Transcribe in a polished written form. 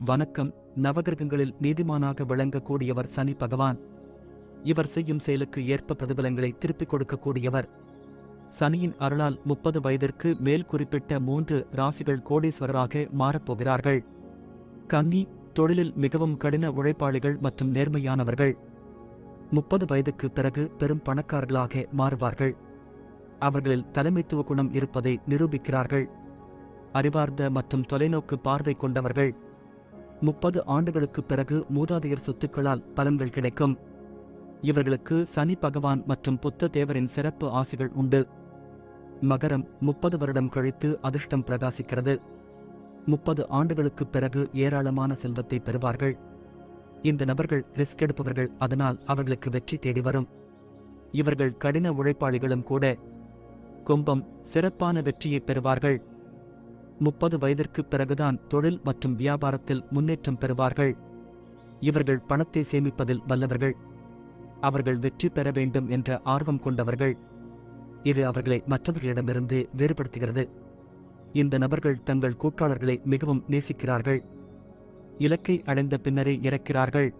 வணக்கம். நவகிரகங்களில் நீதிமானாக விளங்கக்கூடியவர் சனி பகவான். இவர் செய்யும் செயலுக்கு ஏற்ப பிரதிபலங்களை திருப்பிக் கொடுக்கக்கூடியவர். சனியின் அருளால் 30 வயதிற்கு மேல் குறிப்பிட்ட 3 ராசிகள் கோடீஸ்வரராக மாறப்போகிறார்கள். கன்னி, தொழிலில் மிகவும் கடின உழைப்பாளிகள் மற்றும் நேர்மையானவர்கள். 30 வயதுக்கு பிறகு பெரும் பணக்காரர்களாக மாறுவார்கள். அவர்களில் தலைமைத்துவ குணம் இருப்பதை நிரூபிக்கிறார்கள். அறிவார்ந்த மற்றும் தொலைநோக்கு பார்வை கொண்டவர்கள். 30 ஆண்டுகளுக்குப் பிறகு மூதாதையர் சொத்துக்களால் பலன்கள் கிடைக்கும். இவர்களுக்கு சனி பகவான் மற்றும் புத்த தேவரின் சிறப்பு ஆசிகள் உண்டு. மகரம், 30 வருடம் கழித்து அதிர்ஷ்டம் பிரகாசிக்கிறது. 30 ஆண்டுகளுக்குப் பிறகு ஏராளமான செல்வத்தை பெறுவார்கள். இந்த நபர்கள் ரிஸ்க் எடுப்பவர்கள், அதனால் அவர்களுக்கு வெற்றி தேடி வரும். இவர்கள் கடின உழைப்பாளிகளும் கூட. கும்பம், சிறப்பான வெற்றியை பெறுவார்கள். 30 வயதிற்குப் பிறகுதான் தொழில் மற்றும் வியாபாரத்தில் முன்னேற்றம் பெறுவார்கள். இவர்கள் பணத்தை சேமிப்பதில் வல்லவர்கள். அவர்கள் வெற்றி பெற வேண்டும் என்ற ஆர்வம் கொண்டவர்கள். இது அவர்களை மற்றவர்களிடமிருந்து வேறுபடுத்துகிறது. இந்த நபர்கள் தங்கள் கூட்டாளர்களை மிகவும் நேசிக்கிறார்கள். இலக்கை அடைந்த பின்னரே இறக்கிறார்கள்.